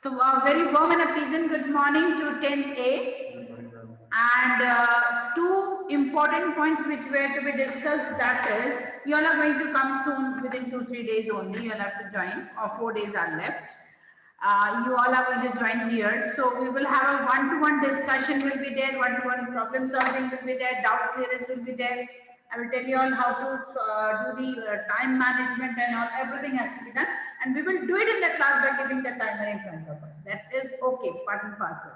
So a very warm and a pleasant good morning to 10A. And two important points which were to be discussed, that is, you all are going to come soon within 2-3 days only. You all have to join, or 4 days are left. You all are going to join here. So we will have a one-to-one discussion will be there, one-to-one problem solving will be there, doubt clearance will be there. I will tell you all how to do the time management and all, everything has to be done. And we will do it in the class by giving the timer in front of us. That is okay, part and parcel.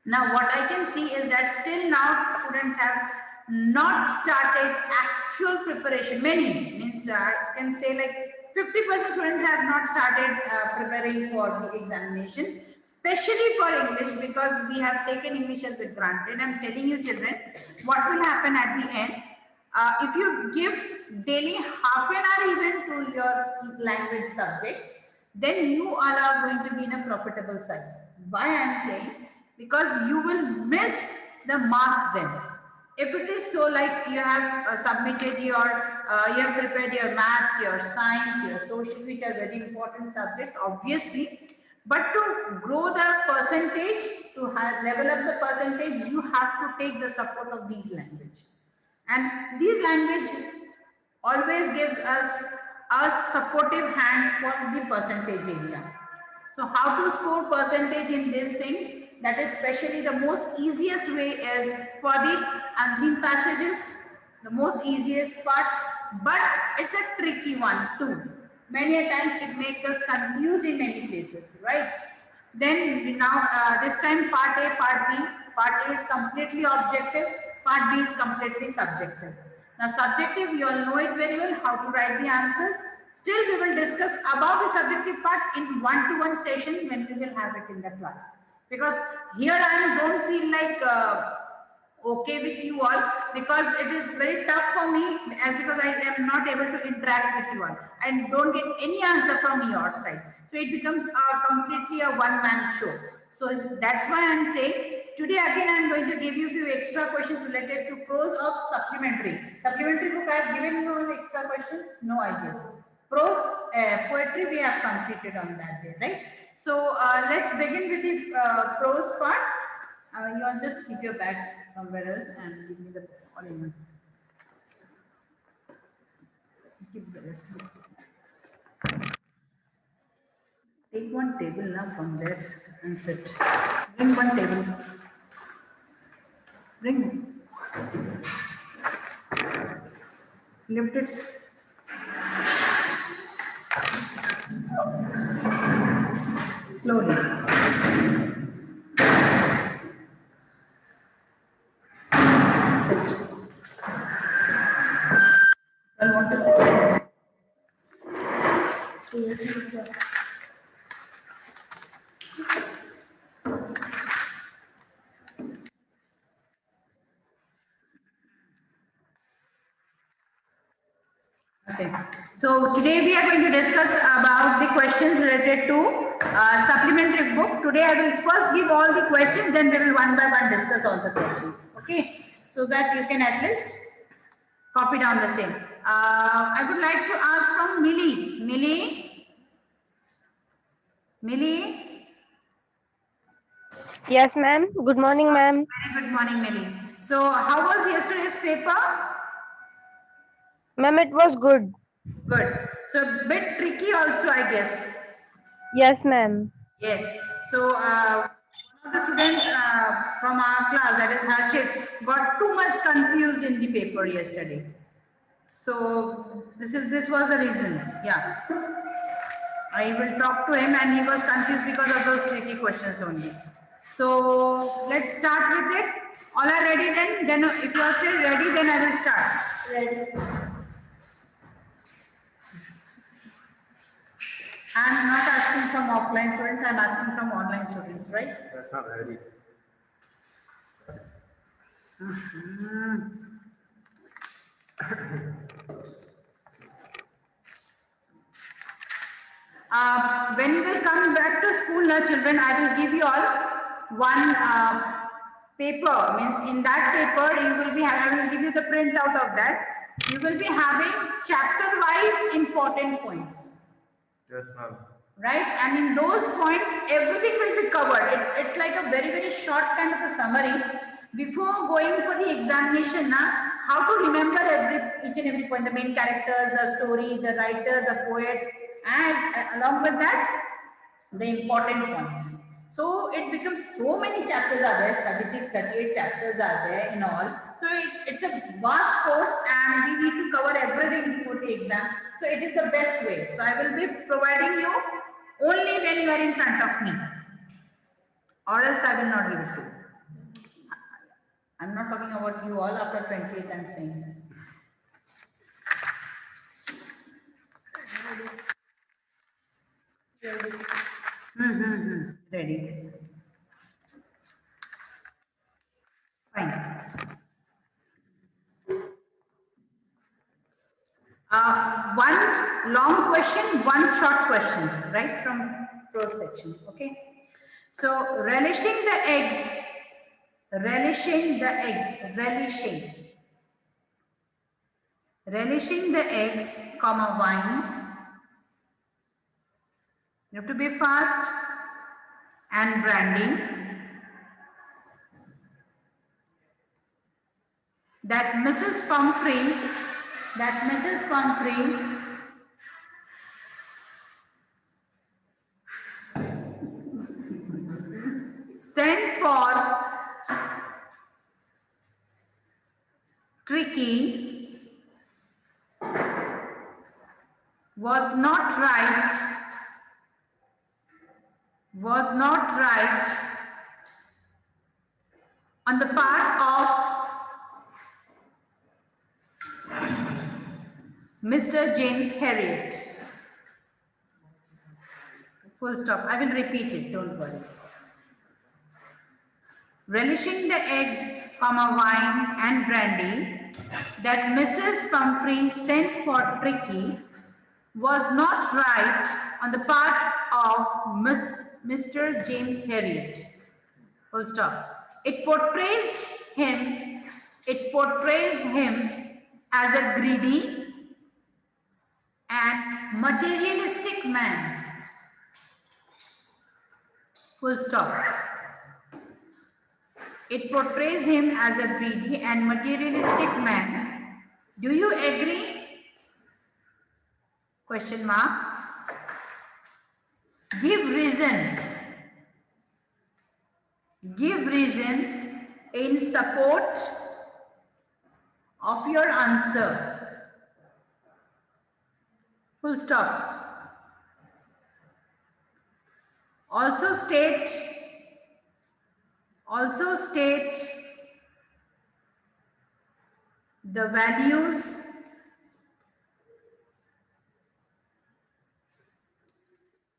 Now, what I can see is that still now students have not started actual preparation. Many means I can say like 50% students have not started preparing for the examinations, especially for English, because we have taken English as a granted. I'm telling you, children, what will happen at the end? If you give daily half an hour even to your language subjects, then you all are going to be in a profitable side. Why I'm saying? Because you will miss the marks then. If it is so, like you have submitted your, you have prepared your maths, your science, your social, which are very important subjects, obviously. But to grow the percentage, to level up the percentage, you have to take the support of these language. And these language always gives us a supportive hand for the percentage area. So how to score percentage in these things, that is especially the most easiest way is for the unseen passages, the most easiest part, but it's a tricky one too. Many a times it makes us confused in many places, right? Then now this time part A, part B. Part A is completely objective, part B is completely subjective. Now subjective, you all know it very well, how to write the answers. Still we will discuss about the subjective part in one-to-one session when we will have it in the class. Because here I don't feel like okay with you all, because it is very tough for me, as because I am not able to interact with you all and don't get any answer from your side. So it becomes completely a one-man show. So that's why I'm saying today again I'm going to give you a few extra questions related to prose of supplementary. Supplementary book I have given you all extra questions? No, I guess. Prose, poetry we have completed on that day, right? So let's begin with the prose part. You all just keep your bags somewhere else and give me the all in one. Keep the rest books. Take one table now from there and sit. Bring one table. Bring. Lift it. Slowly. Sit. I want to sit. Okay. So today we are going to discuss about the questions related to supplementary book. Today I will first give all the questions, then we will one by one discuss all the questions. Okay. So that you can at least copy down the same. I would like to ask from Millie. Millie? Yes, ma'am. Good morning, ma'am. Very good morning, Millie. So how was yesterday's paper? Ma'am, it was good. Good. So a bit tricky also, I guess. Yes, ma'am. Yes. So one of the students from our class, that is Harshit, got too much confused in the paper yesterday. So this was the reason. Yeah. I will talk to him, and he was confused because of those tricky questions only. So let's start with it. All are ready then? Then if you are still ready, then I will start. Ready. I'm not asking from offline students, I'm asking from online students, right? That's not ready. When you will come back to school now, children, I will give you all one paper. Means in that paper, you will be having, I will give you the printout of that. You will be having chapter-wise important points. Yes, ma'am. right? And in those points, everything will be covered. It's like a very, very short kind of a summary. Before going for the examination, how to remember each and every point, the main characters, the story, the writer, the poet, and along with that, the important points. So it becomes so many chapters are there, 36, 38 chapters are there in all. So it's a vast course and we need to cover everything for the exam. So it is the best way. So I will be providing you only when you are in front of me, or else I will not give it to you. I'm not talking about you all after 28th, I'm saying. Ready. Fine. One long question, one short question, right, from prose section. Okay. So relishing the eggs, relishing the eggs, relishing the eggs, comma wine. You have to be fast. And branding. That Mrs. Pumphrey sent for Tricky was not right on the part of Mr. James Herriot. Full stop. I will repeat it, don't worry. Relishing the eggs, comma, wine and brandy that Mrs. Pumphrey sent for Tricky was not right on the part of Mr. James Herriot. Full stop. It portrays him as a greedy and materialistic man. Full stop. It portrays him as a greedy and materialistic man. Do you agree? Question mark. Give reason. Give reason in support of your answer. Full stop. Also state the values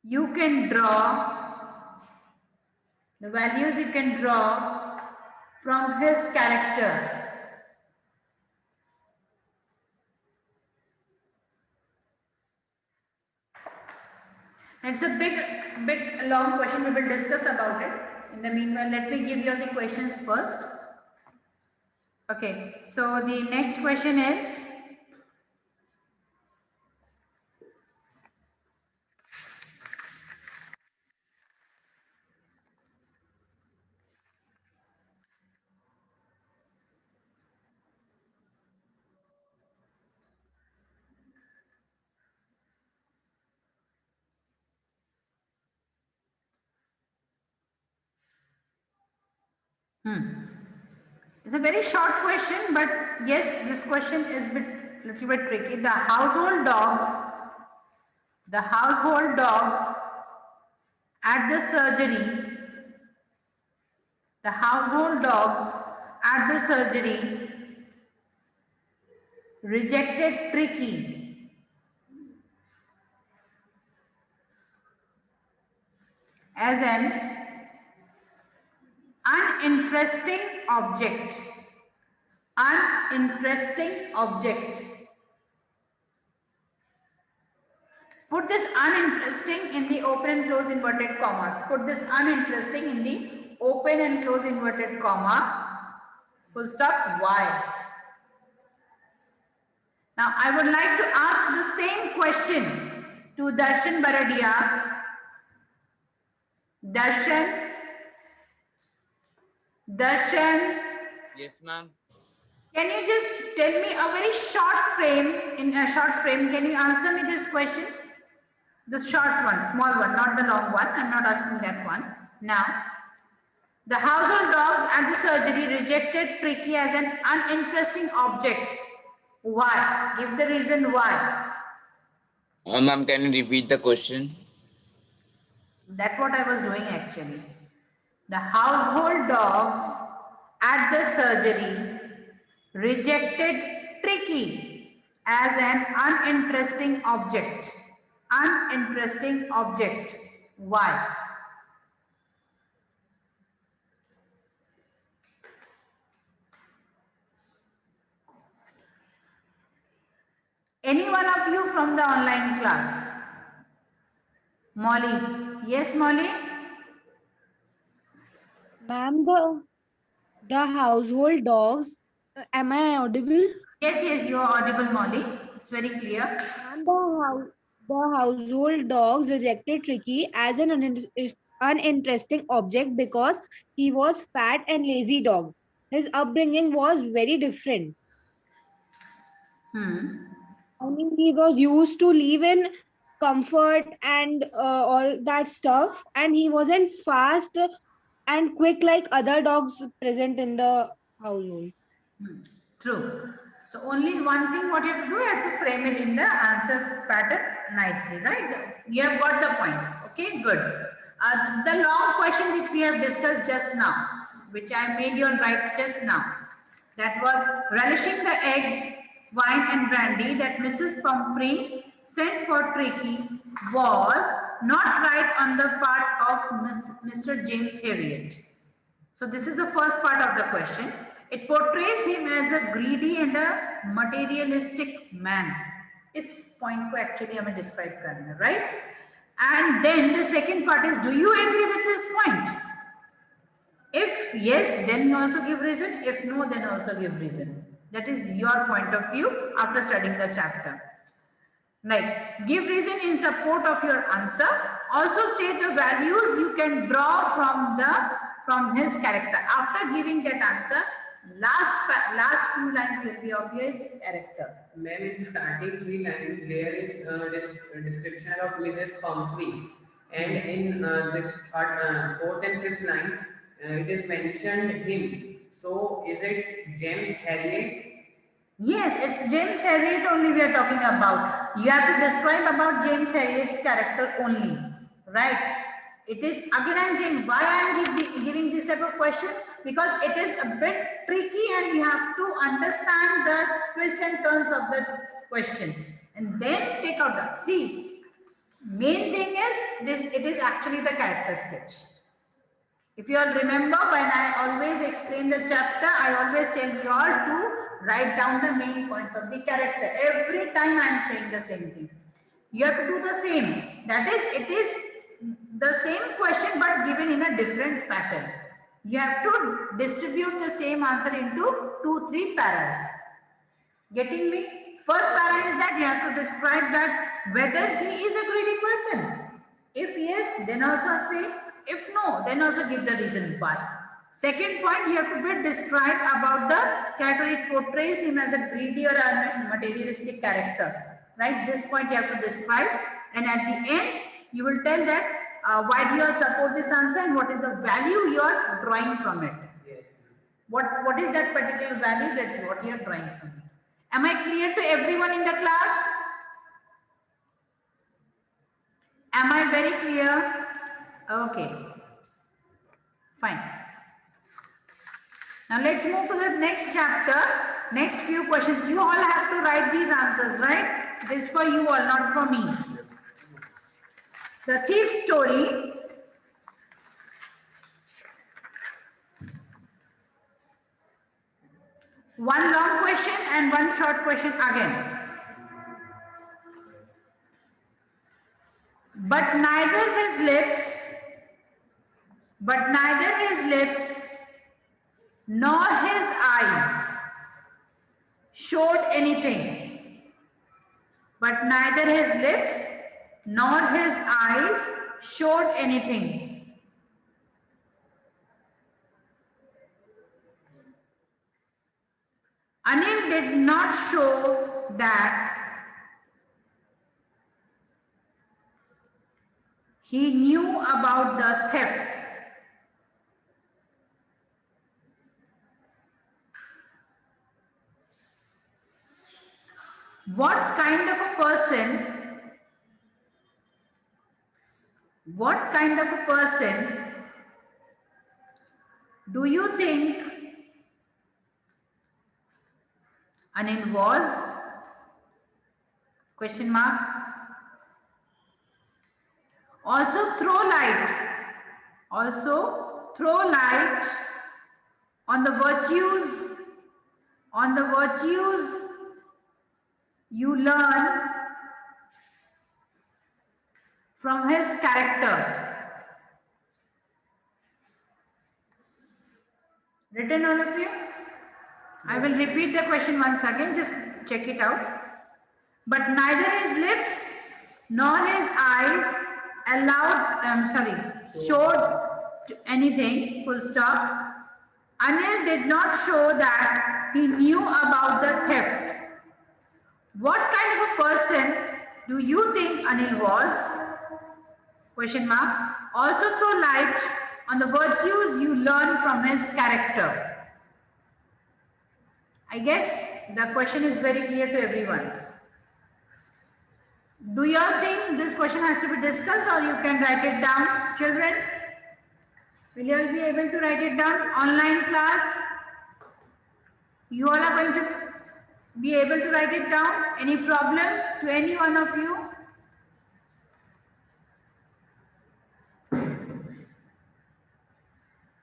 you can draw, from his character. It's a bit long question. We will discuss about it. In the meanwhile, let me give you the questions first. Okay, so the next question is, it's a very short question, but yes, this question is little bit tricky. The household dogs at the surgery, rejected Tricky as an uninteresting object. Put this uninteresting in the open and close inverted commas. Put this uninteresting in the open and close inverted comma. Full stop. Why? Now I would like to ask the same question to Darshan Baradia Darshan? Darshan, Yes, ma'am. can you just tell me a very short frame, in a short frame, can you answer me this question? The short one, small one, not the long one. I'm not asking that one. Now, the household dogs at the surgery rejected Tricky as an uninteresting object. Why? Give the reason why. Ma'am, can you repeat the question? That's what I was doing actually. The household dogs at the surgery rejected Tricky as an uninteresting object. Uninteresting object. Why? Any one of you from the online class? Molly. Yes, Molly? Ma'am, the household dogs. Am I audible? Yes, you are audible, Molly. It's very clear. Ma'am, the household dogs rejected Tricky as an uninteresting object because he was fat and lazy dog. His upbringing was very different. I mean, he was used to live in comfort and all that stuff, and he wasn't fast and quick like other dogs present in the household. True. So only one thing what you have to do, you have to frame it in the answer pattern nicely, right? You have got the point. Okay, good. The long question which we have discussed just now, which I made you write just now, that was relishing the eggs, wine and brandy that Mrs. Pumphrey sent for Tricky was not right on the part of Mr. James Harriet. So this is the first part of the question. It portrays him as a greedy and a materialistic man. इस point को actually हमें describe करना है, right? And then the second part is, do you agree with this point? If yes, then you also give reason. If no, then also give reason. That is your point of view after studying the chapter. Like, give reason in support of your answer. Also state the values you can draw from his character. After giving that answer, last few lines will be of his character. Ma'am, in starting 3 lines, there is a description of Mrs. Pumphrey, and in this fourth and fifth line, it is mentioned him. So, is it James Harriet? Yes, it's James Harriet only we are talking about. You have to describe about James Harriet's character only, right? It is, again I am saying why I am giving this type of questions, because it is a bit tricky and you have to understand the twists and turns of the question and then take out the, see, main thing is this, it is actually the character sketch. If you all remember, when I always explain the chapter, I always tell you all to write down the main points of the character. Every time I am saying the same thing. You have to do the same. That is, it is the same question but given in a different pattern. You have to distribute the same answer into 2-3 paras. Getting me? First para is that you have to describe that whether he is a greedy person. If yes, then also say. If no, then also give the reason why. Second point, you have to describe about the character. It portrays him as a greedy or a materialistic character. Right? This point you have to describe. And at the end, you will tell that why do you all support this answer and what is the value you are drawing from it. Yes. What is that particular value that what you are drawing from it? Am I clear to everyone in the class? Am I very clear? Okay, fine. Now let's move to the next chapter. Next few questions. You all have to write these answers, right? This is for you all, not for me. The thief story. One long question and one short question again. But neither his lips nor his eyes showed anything. But neither his lips nor his eyes showed anything. Anil did not show that he knew about the theft. What kind of a person do you think Anil was? Question mark. Also throw light on the virtues you learn from his character. Written, all of you? I will repeat the question once again, just check it out. But neither his lips nor his eyes showed anything, full stop. Anil did not show that he knew about the theft. What kind of a person do you think Anil was? Question mark. Also throw light on the virtues you learn from his character. I guess the question is very clear to everyone. Do you all think this question has to be discussed, or you can write it down, children? Will you all be able to write it down? Online class, you all are going to be able to write it down. Any problem to any one of you?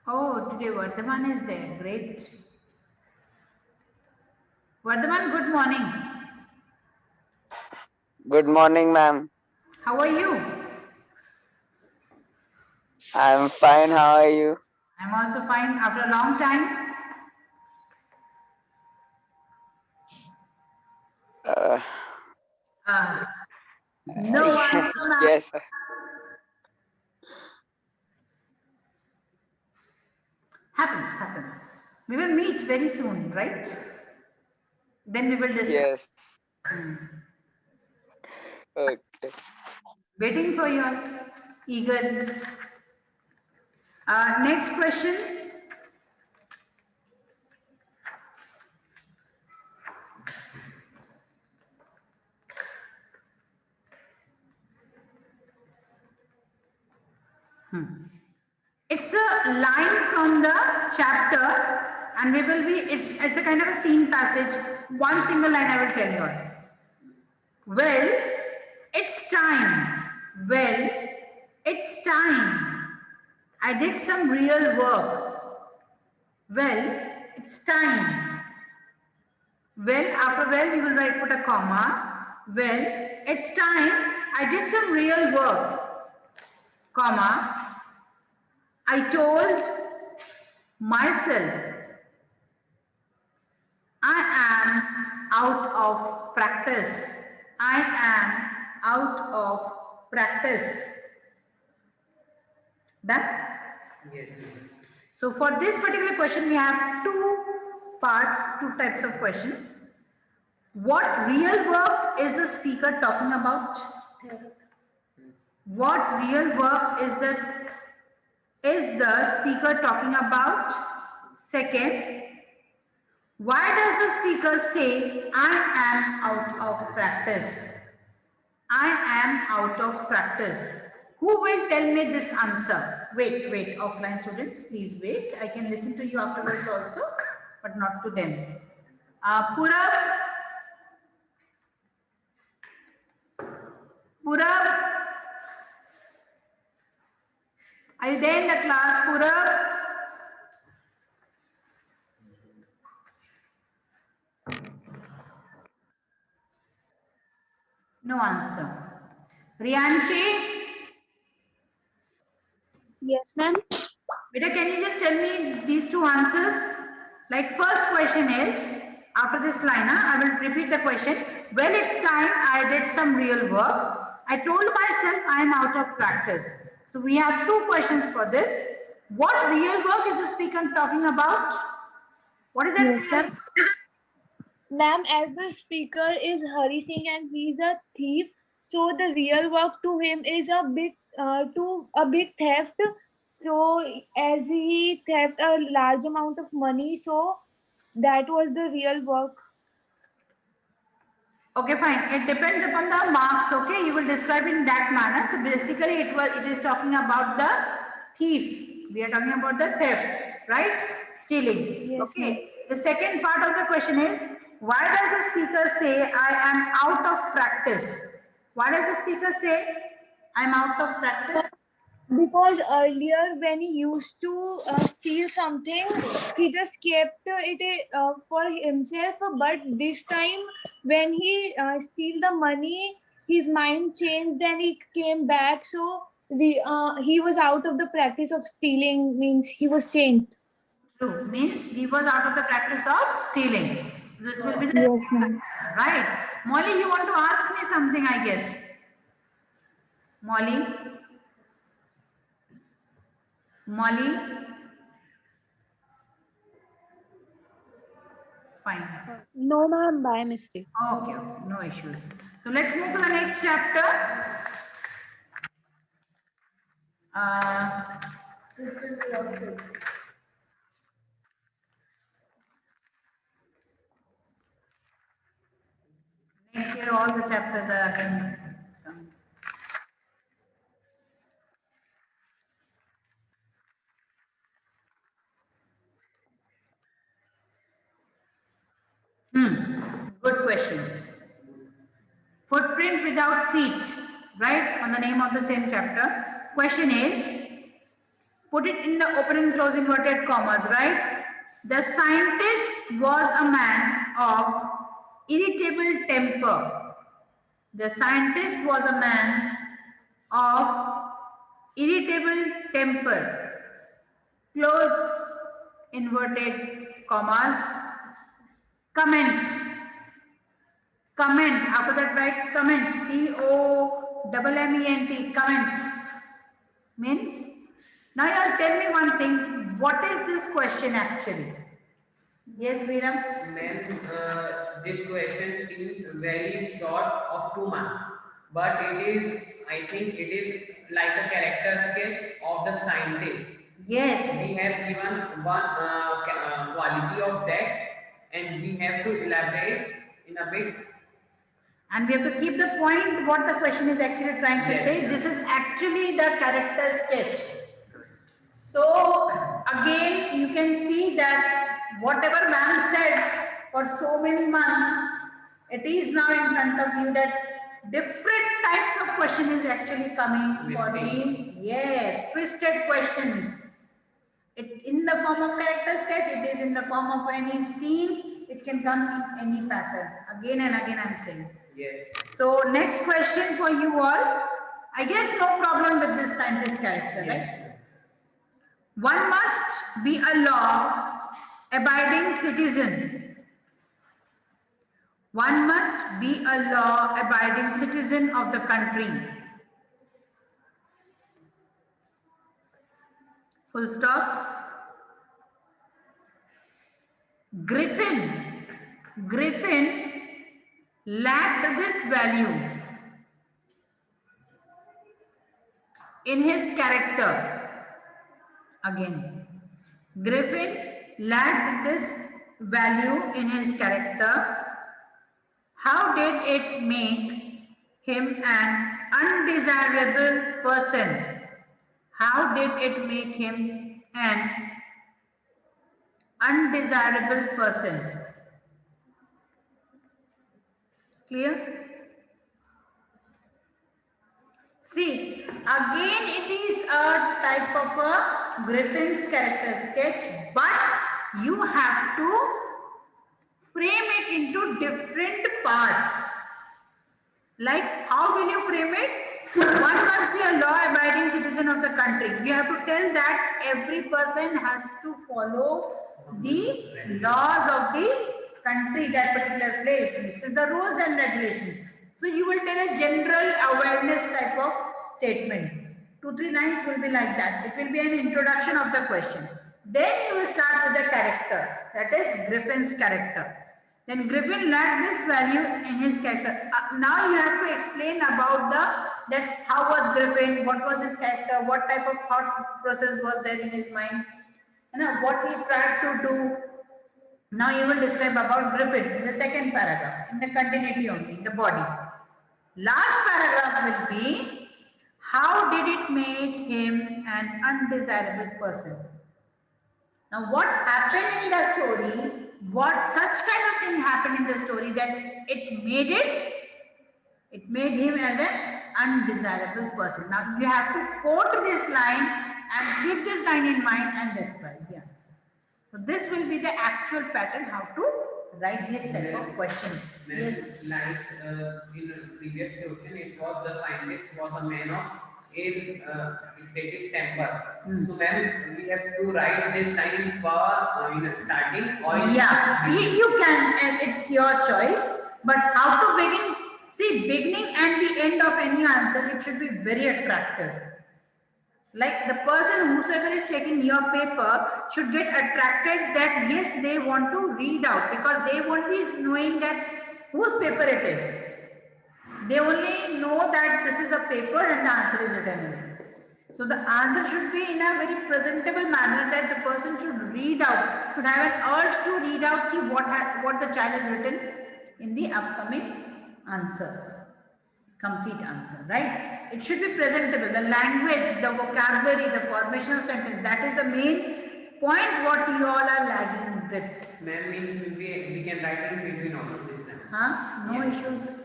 Oh, today Vardhaman is there. Great. Vardhaman, good morning. Good morning, ma'am. How are you? I'm fine. How are you? I'm also fine after a long time. No answer, ma'am. Yes. Happens. We will meet very soon, right? Then we will discuss. Yes. Okay. Waiting for you, eager. Next question. It's a line from the chapter, and we will be, it's a kind of a scene passage. One single line I will tell you all. Well, it's time. Well, it's time. I did some real work. Well, it's time. Well, after well, we will put a comma. Well, it's time. I did some real work. Comma. I told myself I am out of practice. I am out of practice. Done? Yes. So for this particular question, we have two types of questions. What real work is the speaker talking about? What real work is the speaker talking about? Second, why does the speaker say, I am out of practice? I am out of practice. Who will tell me this answer? Wait, offline students, please wait. I can listen to you afterwards also, but not to them. Purab, are you there in the class, Purab? No answer. Riyanshi? Yes, ma'am. Beta, can you just tell me these two answers? Like first question is, after this line, I will repeat the question. Well, it's time I did some real work. I told myself I am out of practice. So we have two questions for this. What real work is the speaker talking about? What is that? Yes, sir. Ma'am, as the speaker is Hari Singh and he is a thief, so the real work to him is a big theft. So as he theft a large amount of money, so that was the real work. Okay, fine. It depends upon the marks. Okay, you will describe in that manner. So basically, it is talking about the thief. We are talking about the theft, right? Stealing. Yes, ma'am. Okay. The second part of the question is, why does the speaker say, "I am out of practice"? Why does the speaker say, "I'm out of practice"? Because earlier when he used to steal something, he just kept it for himself. But this time, when he steal the money, his mind changed and he came back. So he was out of the practice of stealing. Means he was changed. True. Means he was out of the practice of stealing. So this will be the Yes, ma'am. answer, right? Molly, you want to ask me something, I guess. Molly? Molly? Fine. No, ma'am, by mistake. Okay, okay, no issues. So let's move to the next chapter. Uh, next year all the chapters are again coming. Good question. Footprint without feet, right? On the name of the same chapter. Question is, put it in the open and close inverted commas, right? The scientist was a man of irritable temper. The scientist was a man of irritable temper. Close inverted commas. Comment. Comment. After that, write comment. COMMENT. Comment. Means. Now you all tell me one thing. What is this question actually? Yes, Veeram? Ma'am, this question seems very short of 2 marks, but it is, I think it is like a character sketch of the scientist. Yes. We have given one quality of that, and we have to elaborate in a bit. And we have to keep the point what the question is actually trying to Yes. say. This is actually the character sketch. So again, you can see that whatever ma'am said for so many months, it is now in front of you that different types of question is actually coming for the, yes, twisted questions. It in the form of character sketch, it is in the form of any scene, it can come in any pattern. Again and again I'm saying. Yes. So next question for you all. I guess no problem with this scientist character, Yes. right? One must be a law-abiding citizen. One must be a law-abiding citizen of the country. Full stop. Griffin lacked this value in his character. Again, Griffin lacked this value in his character. How did it make him an undesirable person? How did it make him an undesirable person? Clear? See, again it is a type of a Griffin's character sketch, but you have to frame it into different parts. Like, how will you frame it? One must be a law-abiding citizen of the country. You have to tell that every person has to follow the laws of the country, that particular place. This is the rules and regulations. So you will tell a general awareness type of statement. 2-3 lines will be like that. It will be an introduction of the question. Then you will start with the character. That is Griffin's character. Then Griffin lacked this value in his character. Now you have to explain about that how was Griffin, what was his character, what type of thoughts process was there in his mind, what he tried to do. Now you will describe about Griffin in the second paragraph, in the continuity only, in the body. Last paragraph will be, how did it make him an undesirable person? Now what happened in the story, what such kind of thing happened in the story that it made him as an undesirable person. Now you have to quote this line and keep this line in mind and describe the answer. So this will be the actual pattern how to write this type of questions. Yes. Like in the previous question, it was the scientist was a man of irritative temper. So then we have to write this line for in starting or Yeah, you can, it's your choice. But how to begin? See, beginning and the end of any answer, it should be very attractive. Like the person whosoever is taking your paper should get attracted that yes, they want to read out, because they won't be knowing that whose paper it is. They only know that this is a paper and the answer is written in it. So the answer should be in a very presentable manner that the person should read out, should have an urge to read out what the child has written in the upcoming answer, complete answer, right? It should be presentable. The language, the vocabulary, the formation of sentence, that is the main point what you all are lagging with. Ma'am, means we can write in between all of this. No issues.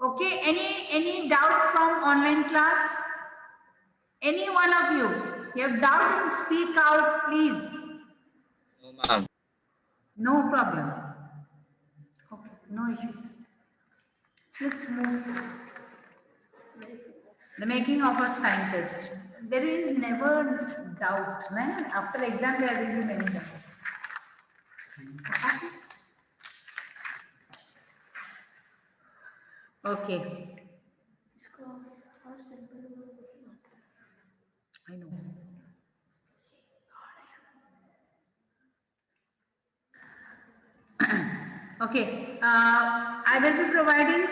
Okay, any doubt from online class? Any one of you? You have doubt, speak out, please. No, ma'am. No problem. Okay, no issues. Let's move. The making of a scientist. There is never doubt, right? After exam, there will be many doubts. What happens? Okay. I know. Okay, I will be providing,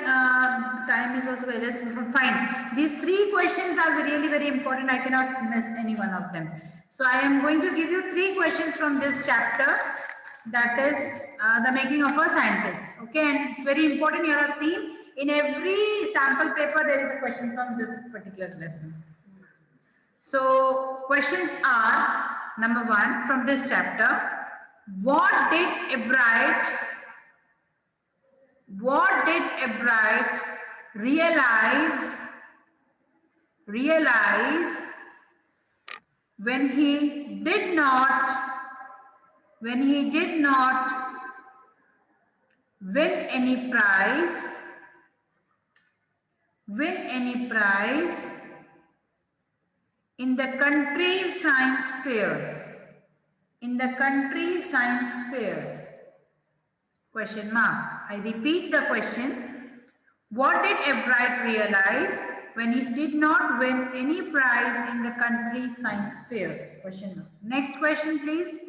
time is also very less, fine. These three questions are really very important. I cannot miss any one of them. So I am going to give you three questions from this chapter, that is the making of a scientist. Okay, and it's very important. You have seen in every sample paper there is a question from this particular lesson. So questions are, number one, from this chapter, what did Ebright realize when he did not win any prize in the country science fair? Question mark. I repeat the question. What did Ebright realize when he did not win any prize in the country science fair? Question mark. Next question, please.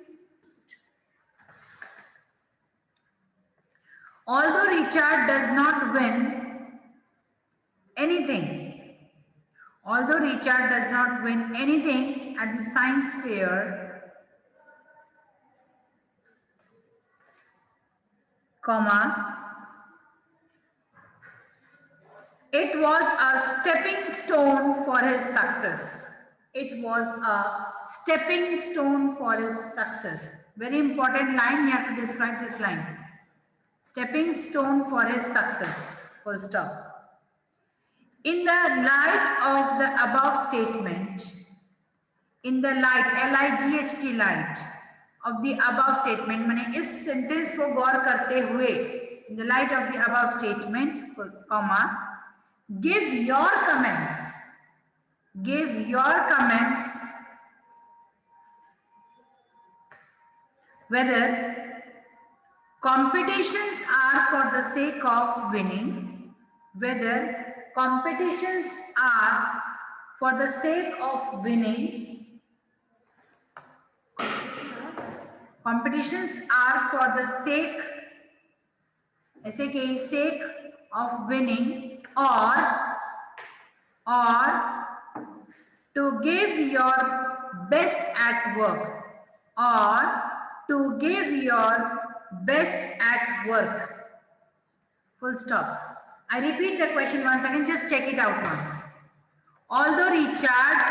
Although Richard does not win anything at the science fair, it was a stepping stone for his success. Very important line, you have to describe this line. Stepping stone for his success, full stop. In the light of the above statement, L-I-G-H-T, light of the above statement, माने इस sentence को गौर करते हुए, in the light of the above statement, comma, give your comments whether competitions are for the sake of winning, Competitions are for the sake, sake of winning, or to give your best at work, or to give your best at work. Full stop. I repeat the question once again, just check it out once. Although Richard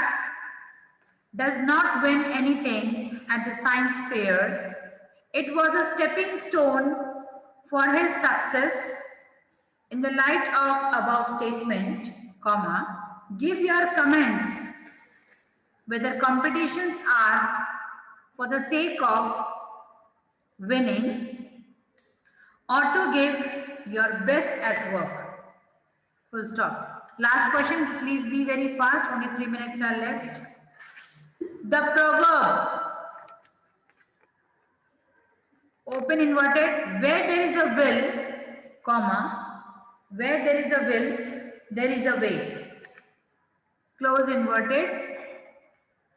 does not win anything at the science fair, it was a stepping stone for his success. In the light of above statement, comma, give your comments whether competitions are for the sake of winning or to give your best at work. Full stop. Last question, please be very fast, only 3 minutes are left. The proverb, open inverted, where there is a will, comma, where there is a will, there is a way. Close inverted,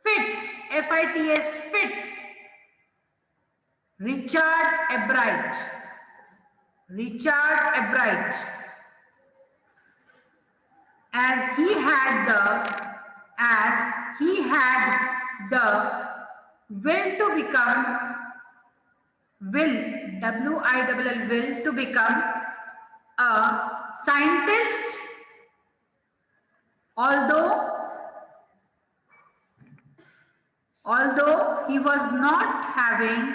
fits, F-I-T-S, fits. Richard Ebright. Richard Ebright. As he had the will to become, W-I-L-L, will to become a scientist, although he was not having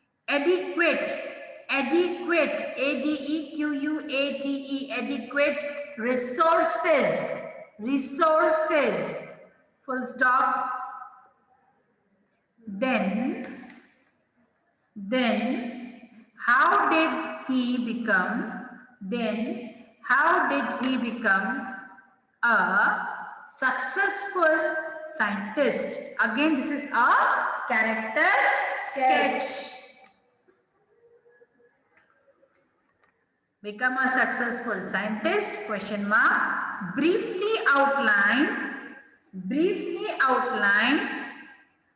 adequate, A-D-E-Q-U-A-T-E, adequate resources, full stop. Then how did he become a successful scientist? Again, this is a character sketch. Become a successful scientist, question mark. Briefly outline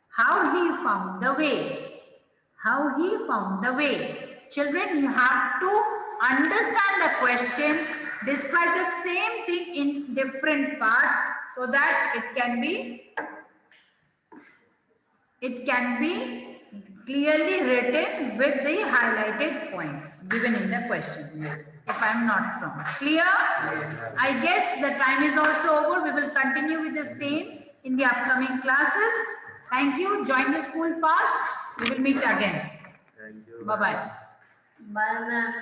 how he found the way. Children, you have to understand the question, describe the same thing in different parts so that it can be clearly written with the highlighted points given in the question, if I am not wrong. Clear? I guess the time is also over. We will continue with the same in the upcoming classes. Thank you. Join the school fast. We will meet again. Thank you. Bye-bye. Bye, ma'am.